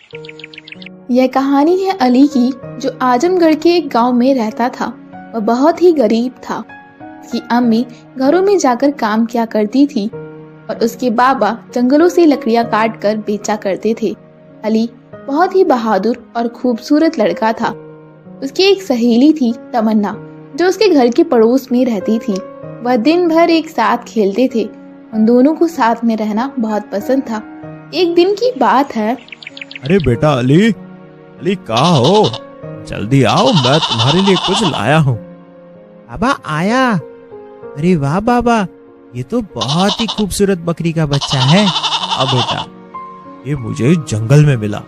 यह कहानी है अली की, जो आजमगढ़ के एक गांव में रहता था। वह बहुत ही गरीब था। उसकी अम्मी घरों में जाकर काम किया करती थी और उसके बाबा जंगलों से लकड़ियां काट कर बेचा करते थे। अली बहुत ही बहादुर और खूबसूरत लड़का था। उसकी एक सहेली थी तमन्ना, जो उसके घर के पड़ोस में रहती थी। वह दिन भर एक साथ खेलते थे। उन दोनों को साथ में रहना बहुत पसंद था। एक दिन की बात है। अरे बेटा अली, अली कहाँ हो? जल्दी आओ, मैं तुम्हारे लिए कुछ लाया हूँ। बाबा आया। अरे वाह बाबा, ये तो बहुत ही खूबसूरत बकरी का बच्चा है। हाँ बेटा, ये मुझे जंगल में मिला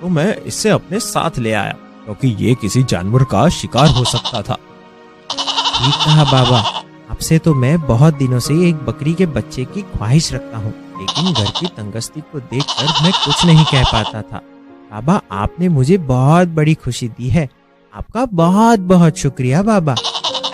तो मैं इसे अपने साथ ले आया, क्योंकि ये किसी जानवर का शिकार हो सकता था। ठीक कहा बाबा, आपसे तो मैं बहुत दिनों से एक बकरी के बच्चे की ख्वाहिश रखता हूँ, लेकिन घर की तंगस्ती को देखकर मैं कुछ नहीं कह पाता था। बाबा, आपने मुझे बहुत बड़ी खुशी दी है। आपका बहुत बहुत शुक्रिया बाबा।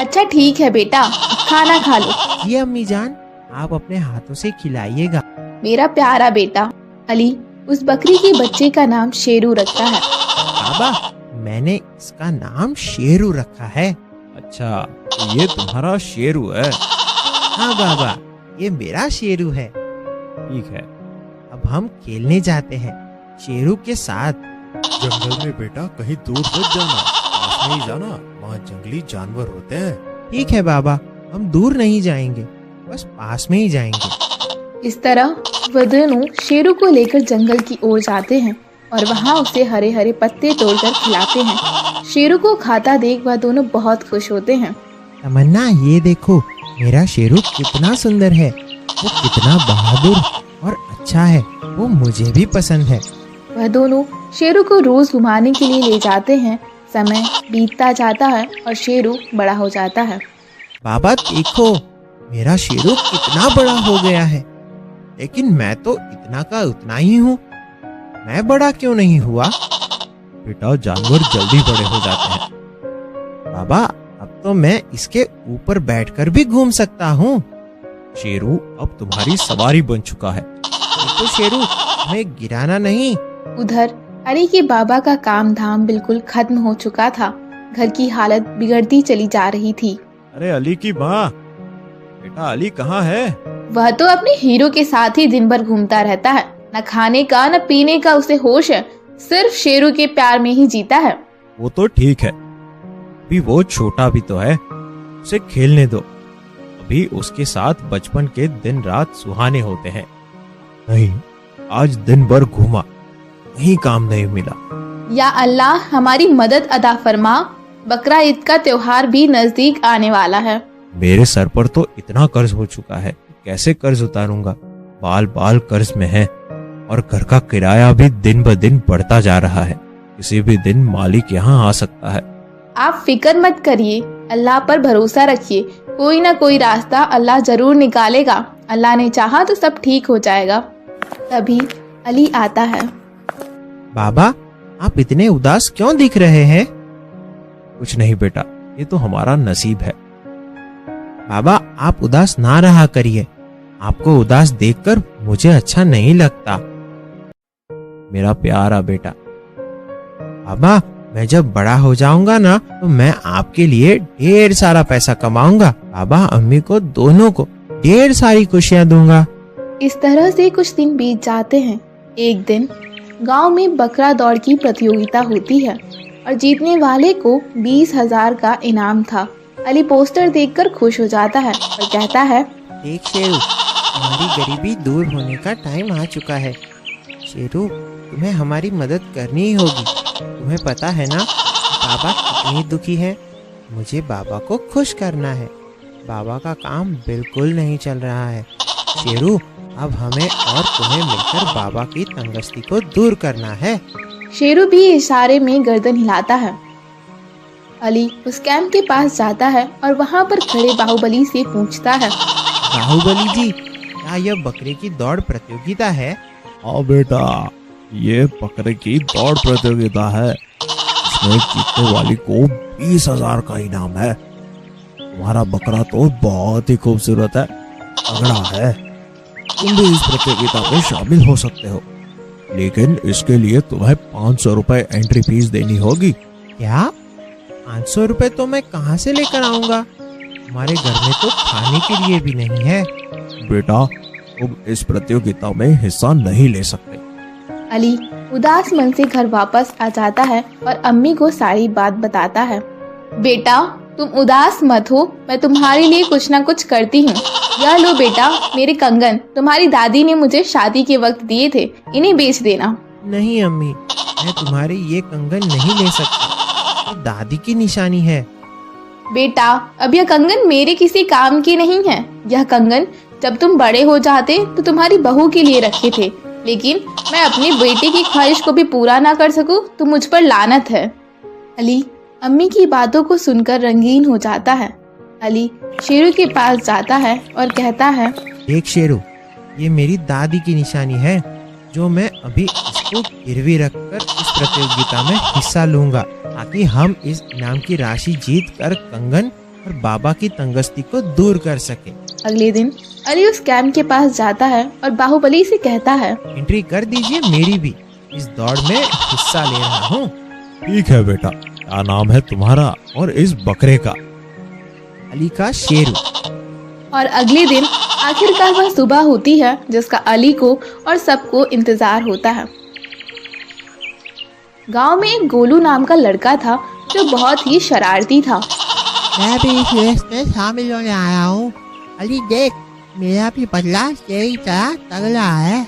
अच्छा ठीक है बेटा, खाना खा लो। जी अम्मी जान, आप अपने हाथों से खिलाइएगा। मेरा प्यारा बेटा। अली उस बकरी के बच्चे का नाम शेरू रखता है। बाबा, मैंने इसका नाम शेरू रखा है। अच्छा, तो ये तुम्हारा शेरू है? हाँ बाबा, ये मेरा शेरू है। ठीक है, अब हम खेलने जाते हैं शेरू के साथ। जंगल में बेटा कहीं दूर मत जाना, पास में ही जाना, वहाँ जंगली जानवर होते हैं। ठीक है बाबा, हम दूर नहीं जाएंगे, बस पास में ही जाएंगे। इस तरह वह दोनों शेरू को लेकर जंगल की ओर जाते हैं और वहाँ उसे हरे हरे पत्ते तोड़कर खिलाते हैं। शेरू को खाता देख वह दोनों बहुत खुश होते हैं। तमन्ना, ये देखो मेरा शेरू कितना सुंदर है, वो कितना बहादुर और अच्छा है, वो मुझे भी पसंद है। वह दोनों शेरू को रोज घुमाने के लिए ले जाते हैं। समय बीतता जाता है और शेरू बड़ा हो जाता है। बाबा देखो, मेरा शेरू कितना बड़ा हो गया है, लेकिन मैं तो इतना का उतना ही हूँ। मैं बड़ा क्यों नहीं हुआ? बेटा जानवर जल्दी बड़े हो जाते हैं। बाबा, अब तो मैं इसके ऊपर बैठकर भी घूम सकता हूँ। शेरू अब तुम्हारी सवारी बन चुका है। तो शेरू, हमें गिराना नहीं। उधर अली के बाबा का काम धाम बिल्कुल खत्म हो चुका था। घर की हालत बिगड़ती चली जा रही थी। अरे अली की माँ, बेटा अली कहाँ है? वह तो अपने हीरो के साथ ही दिन भर घूमता रहता है। न खाने का न पीने का उसे होश है, सिर्फ शेरू के प्यार में ही जीता है। वो तो ठीक है, अभी वो छोटा भी तो है, उसे खेलने दो। अभी उसके साथ बचपन के दिन रात सुहाने होते हैं। नहीं, आज दिन भर घूमा, कहीं काम नहीं मिला। या अल्लाह हमारी मदद अदा फरमा। बकरा ईद का त्योहार भी नजदीक आने वाला है। मेरे सर पर तो इतना कर्ज हो चुका है, कैसे कर्ज उतारूंगा? बाल बाल कर्ज में है और घर का किराया भी दिन ब दिन बढ़ता जा रहा है। किसी भी दिन मालिक यहाँ आ सकता है। आप फिक्र मत करिए, अल्लाह पर भरोसा रखिए। कोई ना कोई रास्ता अल्लाह जरूर निकालेगा। अल्लाह ने चाहा तो सब ठीक हो जाएगा। तभी अली आता है। बाबा, आप इतने उदास क्यों दिख रहे हैं? कुछ नहीं बेटा, ये तो हमारा नसीब है। बाबा, आप उदास ना रहा करिए। आपको उदास देखकर मुझे अच्छा नहीं लगता। मेरा प्यारा बेटा। बाबा, मैं जब बड़ा हो जाऊंगा ना, तो मैं आपके लिए ढेर सारा पैसा कमाऊंगा। बाबा अम्मी को दोनों को ढेर सारी खुशियाँ दूंगा। इस तरह से कुछ दिन बीत जाते हैं। एक दिन गांव में बकरा दौड़ की प्रतियोगिता होती है और जीतने वाले को 20,000 का इनाम था। अली पोस्टर देखकर खुश हो जाता है और कहता है, देख शेरू, हमारी गरीबी दूर होने का टाइम आ चुका है। शेरू, तुम्हें हमारी मदद करनी ही होगी। तुम्हें पता है ना बाबा कितनी दुखी है। मुझे बाबा को खुश करना है। बाबा का काम बिल्कुल नहीं चल रहा है। शेरू, अब हमें और तुम्हें मिलकर बाबा की तंगस्ती को दूर करना है। शेरू भी इशारे में गर्दन हिलाता है। अली उस कैंप के पास जाता है और वहाँ पर खड़े बाहुबली से पूछता है, बाहुबली जी, क्या यह बकरे की दौड़ प्रतियोगिता है? हाँ बेटा, ये बकरे की दौड़ प्रतियोगिता है। इसमें जीतने वाली को 20,000 का इनाम है। तुम्हारा बकरा तो बहुत ही खूबसूरत है, तगड़ा है। तुम भी इस प्रतियोगिता में शामिल हो सकते हो। लेकिन इसके लिए तुम्हें 500 रुपए एंट्री फीस देनी होगी। क्या? 500 रुपए तो मैं कहाँ से लेकर आऊंगा? हमारे घर में तो खाने के लिए भी नहीं है। बेटा, तुम इस प्रतियोगिता में हिस्सा नहीं ले सकते। अली उदास मन से घर वापस आ जाता है और अम्मी को सारी बात बताता है। बेटा, तुम उदास मत हो, मैं तुम्हारे लिए कुछ ना कुछ करती हूँ। यह लो बेटा, मेरे कंगन तुम्हारी दादी ने मुझे शादी के वक्त दिए थे, इन्हें बेच देना। नहीं अम्मी, मैं तुम्हारे ये कंगन नहीं ले सकती, ये दादी की निशानी है। बेटा, अब यह कंगन मेरे किसी काम के नहीं है। यह कंगन जब तुम बड़े हो जाते तो तुम्हारी बहू के लिए रखे थे, लेकिन मैं अपने बेटे की ख्वाहिश को भी पूरा ना कर सकूं तो मुझ पर लानत है। अली अम्मी की बातों को सुनकर रंगीन हो जाता है। अली शेरू के पास जाता है और कहता है, देख शेरू, ये मेरी दादी की निशानी है जो मैं अभी इसको गिरवी रखकर इस प्रतियोगिता में हिस्सा लूंगा, ताकि हम इस इनाम की राशि जीत कर कंगन और बाबा की तंगस्ती को दूर कर सके। अगले दिन अली उस कैंप के पास जाता है और बाहुबली से कहता है, एंट्री कर दीजिए मेरी भी, इस दौड़ में हिस्सा ले रहा हूँ। ठीक है बेटा, क्या नाम है तुम्हारा और इस बकरे का? अली का शेरू। और अगले दिन आखिरकार वह सुबह होती है जिसका अली को और सबको इंतजार होता है। गांव में एक गोलू नाम का लड़का था जो बहुत ही शरारती था। मैं भी इस रेस में शामिल होने आया हूँ। अली देख, मेरा भी बदला तेरी तरह तगड़ा है।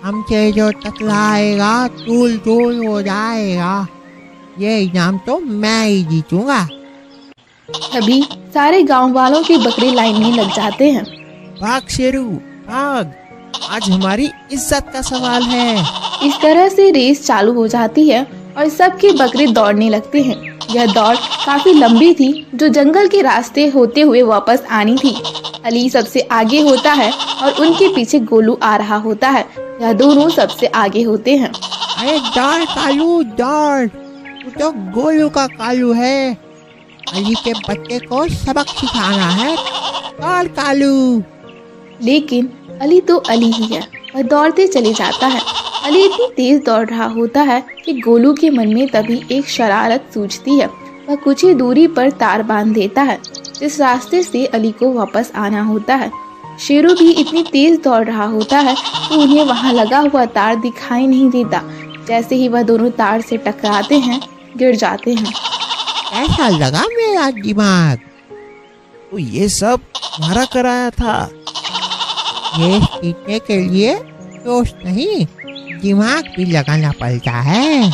हमसे जो टकराएगा तूल तूल हो जाएगा। ये इनाम तो मैं ही जीतूंगा। तभी सारे गांव वालों के बकरे लाइन में लग जाते हैं। भाग शेरू भाग, आज हमारी इज्जत का सवाल है। इस तरह से रेस चालू हो जाती है और सबके बकरे दौड़ने लगते हैं। यह दौड़ काफी लंबी थी जो जंगल के रास्ते होते हुए वापस आनी थी। अली सबसे आगे होता है और उनके पीछे गोलू आ रहा होता है। यह दोनों सबसे आगे होते हैं। अरे दौड़ कालू दौड़, तू तो गोलू का कालू है। अली के बच्चे को सबक सिखाना है। दौड़ कालू। लेकिन अली तो अली ही है, वह दौड़ते चले जाता है। अली इतनी तेज दौड़ रहा होता है कि गोलू के मन में तभी एक शरारत सूझती है। वह कुछ ही दूरी पर तार बांध देता है जिस रास्ते से अली को वापस आना होता है। शेरू भी इतनी तेज दौड़ रहा होता है तो उन्हें वहां लगा हुआ तार दिखाई नहीं देता। जैसे ही वह दोनों तार से टकराते हैं, गिर जाते हैं। ऐसा लगा मेरा दिमाग, तो ये सब तुम्हारा कराया था? ये जीतने के लिए दोस्त नहीं, दिमाग भी लगाना पड़ता है।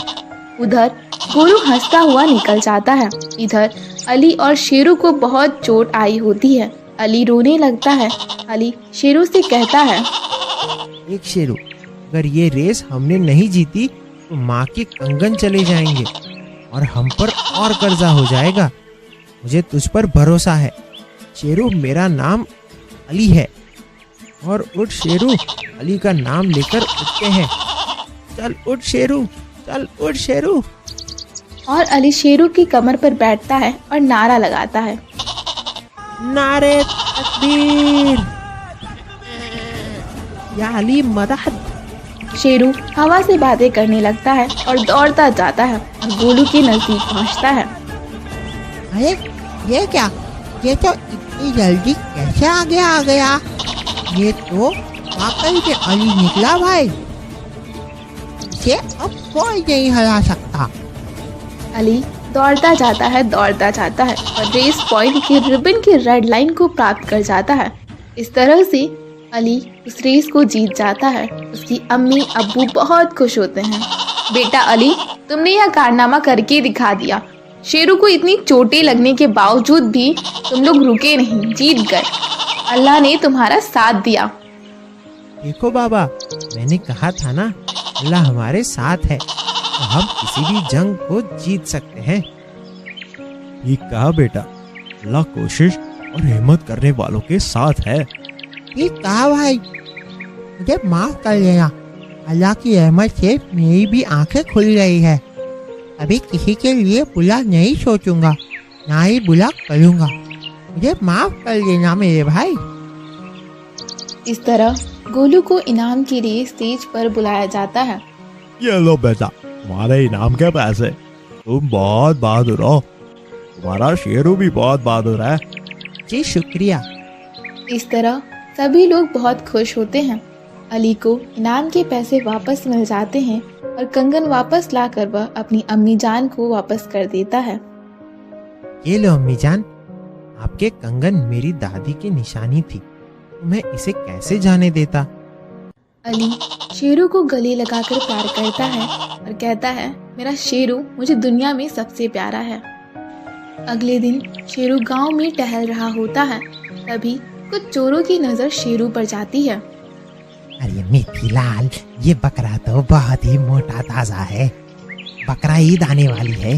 उधर गोलू हंसता हुआ निकल जाता है। इधर अली और शेरू को बहुत चोट आई होती है। अली रोने लगता है। अली शेरू से कहता है, एक शेरू, अगर ये रेस हमने नहीं जीती तो माँ के कंगन चले जाएंगे और हम पर और कर्जा हो जाएगा। मुझे तुझ पर भरोसा है शेरू, मेरा नाम अली है। और उठ शेरू, अली का नाम लेकर उठते हैं। चल उठ शेरू, चल उठ शेरू। और अली शेरू की कमर पर बैठता है और नारा लगाता है, नारे तकबीर, या अली मदद। शेरू हवा से बातें करने लगता है और दौड़ता जाता है और गोलू के नजदीक पहुंचता है। अरे ये क्या, ये तो इतनी जल्दी कैसे आगे आ गया? ये तो वाकई में अली निकला भाई, इसे अब कोई नहीं हरा सकता। अली दौड़ता जाता है और रेस पॉइंट के रिबन की रेड लाइन को प्राप्त कर जाता है। इस तरह से अली उस रेस को जीत जाता है। उसकी अम्मी अब्बू बहुत खुश होते हैं। बेटा अली, तुमने यह कारनामा करके दिखा दिया। शेरू को इतनी चोटें लगने के बावजूद भी तुम लोग रुके नहीं, जीत गए। अल्लाह ने तुम्हारा साथ दिया। देखो बाबा, मैंने कहा था ना, अल्लाह हमारे साथ है तो हम किसी भी जंग को जीत सकते हैं। ठीक कहा बेटा, अल्लाह कोशिश और हिम्मत करने वालों के साथ है। ठीक कहा भाई, मुझे माफ कर लेना। अल्लाह की रहमत से मेरी भी आंखें खुल गई है। अभी किसी के लिए बुरा नहीं सोचूंगा, ना ही बुरा करूंगा। मुझे माफ कर लेना मेरे भाई। इस तरह गोलू को इनाम के लिए स्टेज पर बुलाया जाता है। ये लो बेटा, तुम्हारे इनाम के पैसे। तुम बहुत बहादुर हो। तुम्हारा शेरू भी बहुत बहादुर है। जी शुक्रिया। इस तरह सभी लोग बहुत खुश होते हैं। अली को इनाम के पैसे वापस मिल जाते हैं और कंगन वापस लाकर वह अपनी अम्मी जान को वापस कर देता है। ये लो अम्मी जान, आपके कंगन मेरी दादी की निशानी थी, तो मैं इसे कैसे जाने देता। अली शेरू को गले लगाकर प्यार करता है और कहता है, मेरा शेरू मुझे दुनिया में सबसे प्यारा है। अगले दिन शेरू गांव में टहल रहा होता है। तभी कुछ चोरों की नजर शेरू पर जाती है। अरे मिठीलाल, ये बकरा तो बहुत ही मोटा ताजा है। बकरा ईद आने वाली है,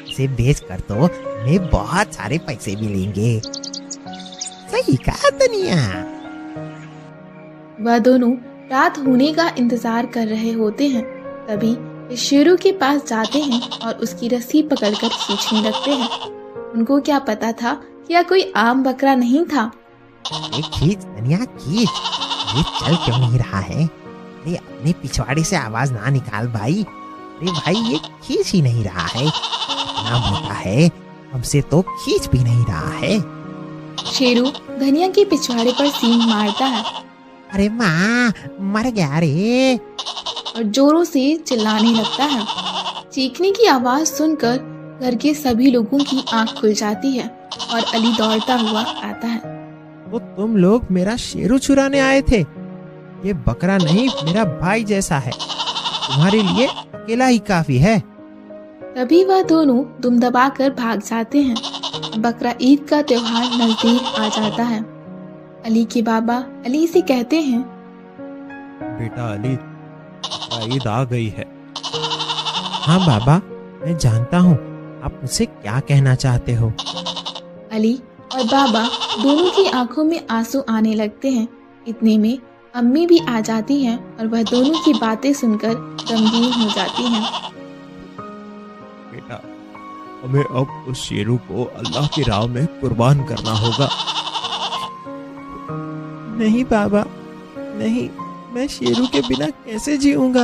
इसे बेच कर तो हमें बहुत सारे पैसे मिलेंगे। सही कहा दुनिया। वह दोनों रात होने का इंतजार कर रहे होते हैं। तभी वे शेरू के पास जाते हैं और उसकी रस्सी पकड़कर खींचने लगते हैं। उनको क्या पता था कि यह कोई आम बकरा नहीं था। खींच दुनिया खींच, ये चल क्यों नहीं रहा है? अरे अपने पिछवाड़े से आवाज ना निकाल भाई। अरे भाई ये खींच ही नहीं रहा है, इतना मोटा है, हमसे तो खींच भी नहीं रहा है। शेरू धनिया के पिछवाड़े पर सींग मारता है अरे माँ, मर गया रे। और जोरों से चिल्लाने लगता है। चीखने की आवाज सुनकर घर के सभी लोगों की आंख खुल जाती है और अली दौड़ता हुआ आता है। तो तुम लोग मेरा शेरू चुराने आए थे? ये बकरा नहीं, मेरा भाई जैसा है, तुम्हारे लिए अकेला ही काफी है। तभी वह दोनों दुम दबाकर भाग जाते हैं। बकरा ईद का त्योहार नजदीक आ जाता है। अली के बाबा अली से कहते हैं, बेटा अली, ईद आ गई है। हाँ बाबा, मैं जानता हूँ आप मुझसे क्या कहना चाहते हो। अली और बाबा दोनों की आंखों में आंसू आने लगते हैं। इतने में अम्मी भी आ जाती हैं और वह दोनों की बातें सुनकर गमगीन हो जाती हैं। बेटा, हमें अब उस शेरू को अल्लाह की राह में कुर्बान करना होगा। नहीं बाबा, नहीं, मैं शेरू के बिना कैसे जीऊंगा।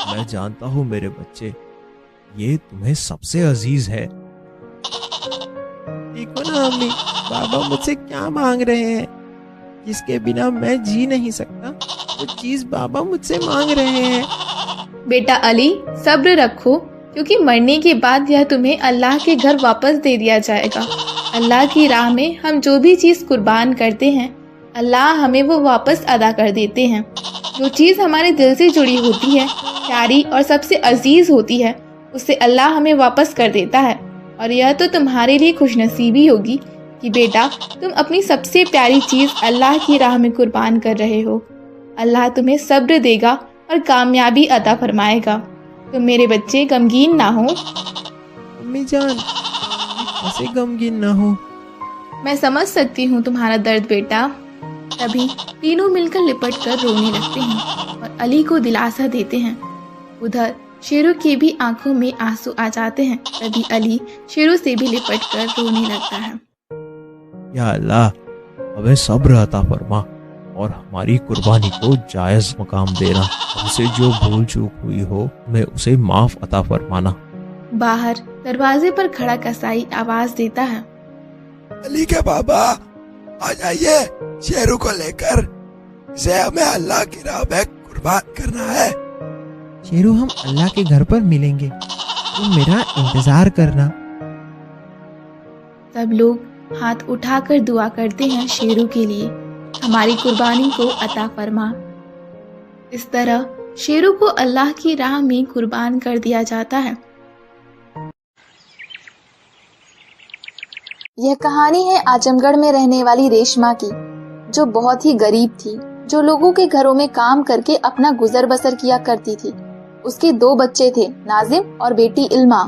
मैं जानता हूँ मेरे बच्चे, ये तुम्हें सबसे अजीज है। देखो ना अम्मी, बाबा मुझसे क्या मांग रहे हैं, जिसके बिना मैं जी नहीं सकता, वो चीज बाबा मुझसे मांग रहे हैं। बेटा अली, सब्र रखो, क्योंकि मरने के बाद यह तुम्हें अल्लाह के घर वापस दे दिया जाएगा। अल्लाह की राह में हम जो भी चीज कुर्बान करते हैं, अल्लाह हमें वो वापस अदा कर देते हैं। जो चीज हमारे दिल से जुड़ी होती है, प्यारी और सबसे अजीज होती है, उसे अल्लाह हमें वापस कर देता है। और यह तो तुम्हारे लिए खुशनसीबी होगी कि बेटा तुम अपनी सबसे प्यारी चीज अल्लाह की राह में कुर्बान कर रहे हो। अल्लाह तुम्हें सब्र देगा और कामयाबी अता फरमाएगा। तुम मेरे बच्चे गमगीन ना हो। अम्मी जान, कैसे गमगीन ना हो? मैं समझ सकती हूँ तुम्हारा दर्द बेटा। तभी तीनों मिलकर लिपट कर रोने लगते हैं और अली को दिलासा देते हैं। उधर शेरू की भी आंखों में आंसू आ जाते हैं। तभी अली शेरू से भी लिपट कर रोने लगता है। या अल्लाह, हमें सब्र अता फरमा और हमारी कुर्बानी को जायज मकाम देना। हमसे जो भूल चूक हुई हो, हमें उसे माफ अता फरमाना। बाहर दरवाजे पर खड़ा कसाई आवाज देता है, अली के बाबा आ जाइए, शेरू को लेकर। इसे हमें अल्लाह की राह में कुर्बान करना है। शेरू हम अल्लाह के घर पर मिलेंगे, तुम मेरा इंतजार करना। सब लोग हाथ उठाकर दुआ करते हैं शेरू के लिए, हमारी कुर्बानी को अता फरमा। इस तरह शेरू को अल्लाह की राह में कुर्बान कर दिया जाता है। यह कहानी है आजमगढ़ में रहने वाली रेशमा की, जो बहुत ही गरीब थी, जो लोगों के घरों में काम करके अपना गुजर बसर किया करती थी। उसके 2 बच्चे थे, नाजिम और बेटी इल्मा।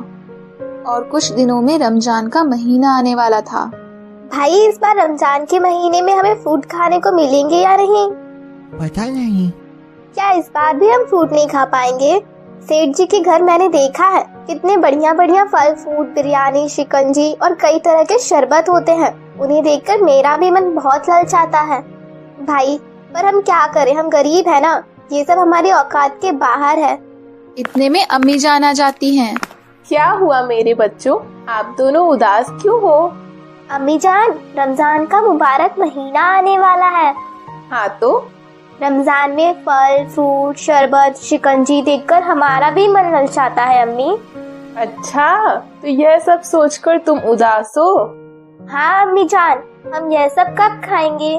और कुछ दिनों में रमजान का महीना आने वाला था। भाई, इस बार रमजान के महीने में हमें फ्रूट खाने को मिलेंगे या नहीं? पता नहीं। क्या इस बार भी हम फ्रूट नहीं खा पाएंगे? सेठ जी के घर मैंने देखा है, कितने बढ़िया बढ़िया फल फ्रूट, बिरयानी, शिकंजी और कई तरह के शरबत होते हैं। उन्हें देखकर मेरा भी मन बहुत ललचाता है। भाई, पर हम क्या करें, हम गरीब है ना, ये सब हमारी औकात के बाहर है। इतने में अम्मी जान आ जाती हैं। क्या हुआ मेरे बच्चों, आप दोनों उदास क्यों हो? अम्मी जान, रमजान का मुबारक महीना आने वाला है। हाँ तो रमजान में फल, फ्रूट, शरबत, शिकंजी देखकर हमारा भी मन ललचाता है अम्मी। अच्छा, तो यह सब सोचकर तुम उदास हो? हाँ अम्मी जान, हम यह सब कब खाएंगे?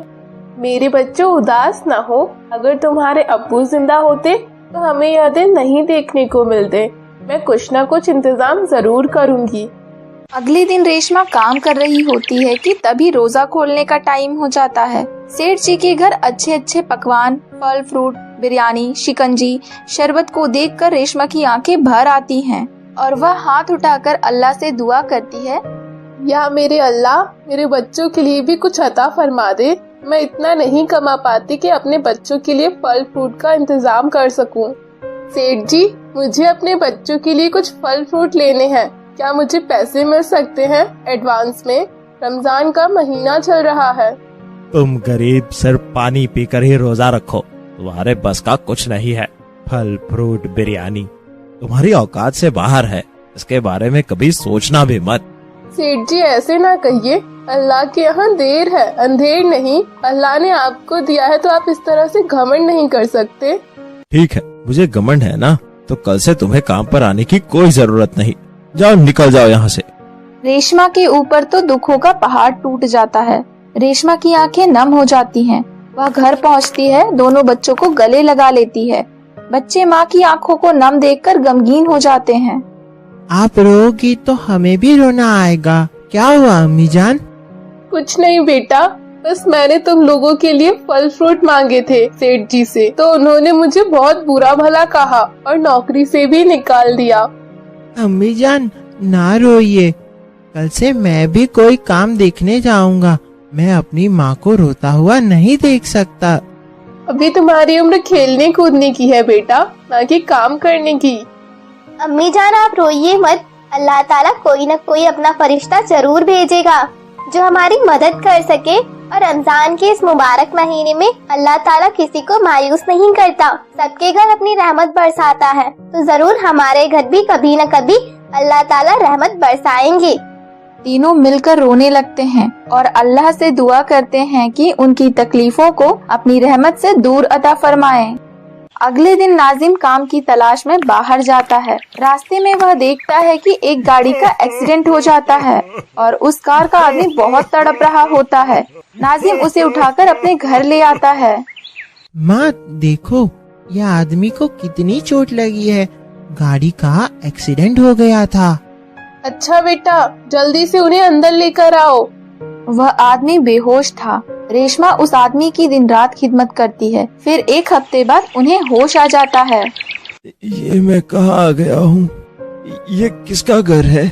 मेरे बच्चों उदास न हो, अगर तुम्हारे अब्बू जिंदा होते तो हमें यह दिन नहीं देखने को मिलते। मैं कुछ न कुछ इंतजाम जरूर करूंगी। अगले दिन रेशमा काम कर रही होती है कि तभी रोजा खोलने का टाइम हो जाता है। सेठ जी के घर अच्छे अच्छे पकवान, फल, फ्रूट, बिरयानी, शिकंजी, शरबत को देखकर रेशमा की आंखें भर आती हैं और वह हाथ उठाकर अल्लाह से दुआ करती है, या मेरे अल्लाह, मेरे बच्चों के लिए भी कुछ अता फरमा दे। मैं इतना नहीं कमा पाती कि अपने बच्चों के लिए फल फ्रूट का इंतजाम कर सकूं। सेठ जी, मुझे अपने बच्चों के लिए कुछ फल फ्रूट लेने हैं, क्या मुझे पैसे मिल सकते हैं एडवांस में? रमजान का महीना चल रहा है। तुम गरीब सिर्फ पानी पीकर ही रोजा रखो, तुम्हारे बस का कुछ नहीं है। फल फ्रूट बिरयानी तुम्हारी औकात से बाहर है, इसके बारे में कभी सोचना भी मत। सेठ जी ऐसे ना कहिए, अल्लाह के यहाँ देर है अंधेर नहीं। अल्लाह ने आपको दिया है तो आप इस तरह से घमंड नहीं कर सकते। ठीक है, मुझे घमंड है ना, तो कल से तुम्हें काम पर आने की कोई जरूरत नहीं। जाओ, निकल जाओ यहाँ से। रेशमा के ऊपर तो दुखों का पहाड़ टूट जाता है। रेशमा की आंखें नम हो जाती हैं। वह घर पहुँचती है, दोनों बच्चों को गले लगा लेती है। बच्चे माँ की आंखों को नम देखकर गमगीन हो जाते हैं। आप रोगी तो हमें भी रोना आएगा। क्या हुआ अम्मी जान? कुछ नहीं बेटा, बस मैंने तुम लोगों के लिए फल फ्रूट मांगे थे सेठ जी से, तो उन्होंने मुझे बहुत बुरा भला कहा और नौकरी से भी निकाल दिया। अम्मी जान ना रोइए, कल से मैं भी कोई काम देखने जाऊंगा। मैं अपनी माँ को रोता हुआ नहीं देख सकता। अभी तुम्हारी उम्र खेलने कूदने की है बेटा, ना कि काम करने की। अम्मी जान आप रोइए मत, अल्लाह ताला कोई न कोई अपना फरिश्ता जरूर भेजेगा जो हमारी मदद कर सके। और रमजान के इस मुबारक महीने में अल्लाह ताला किसी को मायूस नहीं करता, सबके घर अपनी रहमत बरसाता है। तो जरूर हमारे घर भी कभी न कभी अल्लाह ताला रहमत बरसाएंगे। तीनों मिलकर रोने लगते हैं और अल्लाह से दुआ करते हैं कि उनकी तकलीफों को अपनी रहमत से दूर अता फरमाए। अगले दिन नाजिम काम की तलाश में बाहर जाता है। रास्ते में वह देखता है कि एक गाड़ी का एक्सीडेंट हो जाता है और उस कार का आदमी बहुत तड़प रहा होता है। नाजिम उसे उठाकर अपने घर ले आता है। माँ देखो, यह आदमी को कितनी चोट लगी है, गाड़ी का एक्सीडेंट हो गया था। अच्छा बेटा, जल्दी से उन्हें अंदर लेकर आओ। वह आदमी बेहोश था। रेशमा उस आदमी की दिन रात खिदमत करती है। फिर एक हफ्ते बाद उन्हें होश आ जाता है। ये मैं कहाँ आ गया हूँ? ये किसका घर है?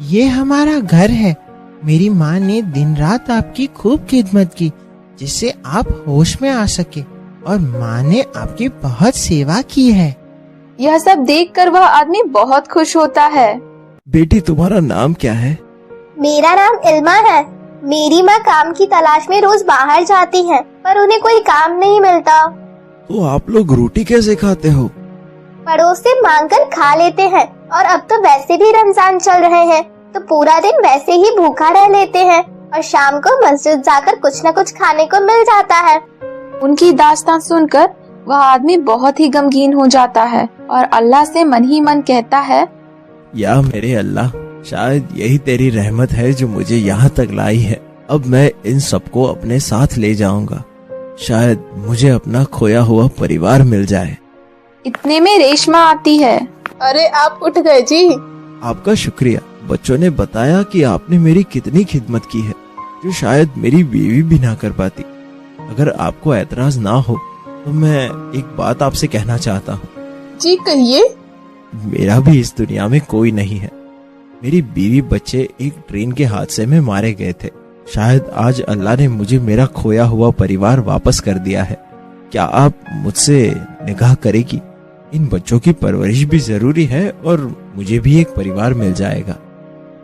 ये हमारा घर है। मेरी माँ ने दिन रात आपकी खूब खिदमत की, जिससे आप होश में आ सके, और माँ ने आपकी बहुत सेवा की है। यह सब देखकर वह आदमी बहुत खुश होता है। बेटी, तुम्हारा नाम क्या है? मेरा नाम इल्मा है। मेरी माँ काम की तलाश में रोज बाहर जाती हैं, पर उन्हें कोई काम नहीं मिलता। तो आप लोग रोटी कैसे खाते हो? पड़ोस से मांग कर खा लेते हैं, और अब तो वैसे भी रमजान चल रहे हैं, तो पूरा दिन वैसे ही भूखा रह लेते हैं और शाम को मस्जिद जाकर कुछ न कुछ खाने को मिल जाता है। उनकी दास्तान सुनकर वह आदमी बहुत ही गमगीन हो जाता है और अल्लाह से मन ही मन कहता है, या मेरे अल्लाह, शायद यही तेरी रहमत है जो मुझे यहाँ तक लाई है। अब मैं इन सबको अपने साथ ले जाऊंगा, शायद मुझे अपना खोया हुआ परिवार मिल जाए। इतने में रेशमा आती है। अरे आप उठ गए जी। आपका शुक्रिया। बच्चों ने बताया कि आपने मेरी कितनी खिदमत की है, जो शायद मेरी बीवी भी ना कर पाती। अगर आपको एतराज ना हो तो मैं एक बात आपसे कहना चाहता हूँ। जी कहिए। मेरा भी इस दुनिया में कोई नहीं है। मेरी बीवी बच्चे एक ट्रेन के हादसे में मारे गए थे। शायद आज अल्लाह ने मुझे मेरा खोया हुआ परिवार वापस कर दिया है। क्या आप मुझसे निगाह करेगी? इन बच्चों की परवरिश भी जरूरी है और मुझे भी एक परिवार मिल जाएगा।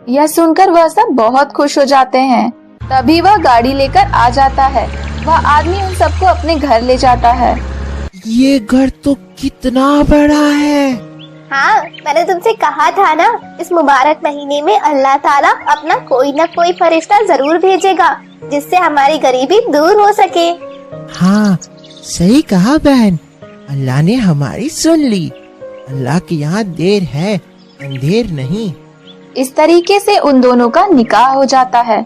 यह सुनकर वह सब बहुत खुश हो जाते हैं। तभी वह गाड़ी लेकर आ जाता है। वह आदमी उन सबको अपने घर ले जाता है। ये घर तो कितना बड़ा है। हाँ, मैंने तुमसे कहा था ना, इस मुबारक महीने में अल्लाह ताला अपना कोई न कोई फरिश्ता जरूर भेजेगा जिससे हमारी गरीबी दूर हो सके। हाँ, सही कहा बहन, अल्लाह ने हमारी सुन ली। अल्लाह के यहाँ देर है, अंधेर नहीं। इस तरीके से उन दोनों का निकाह हो जाता है।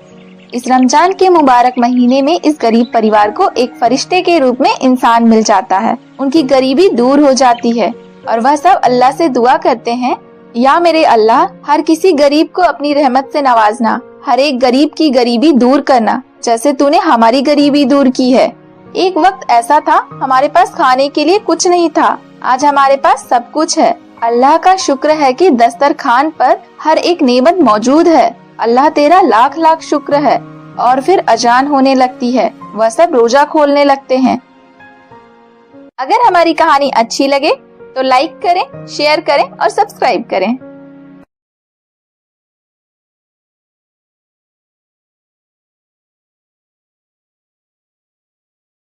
इस रमजान के मुबारक महीने में इस गरीब परिवार को एक फरिश्ते के रूप में इंसान मिल जाता है। उनकी गरीबी दूर हो जाती है और वह सब अल्लाह से दुआ करते हैं, या मेरे अल्लाह, हर किसी गरीब को अपनी रहमत से नवाजना, हर एक गरीब की गरीबी दूर करना, जैसे तूने हमारी गरीबी दूर की है। एक वक्त ऐसा था, हमारे पास खाने के लिए कुछ नहीं था, आज हमारे पास सब कुछ है। अल्लाह का शुक्र है कि दस्तरखान पर हर एक नेमत मौजूद है। अल्लाह तेरा लाख लाख शुक्र है। और फिर अजान होने लगती है, वह सब रोजा खोलने लगते हैं। अगर हमारी कहानी अच्छी लगे तो लाइक करें, शेयर करें और सब्सक्राइब करें।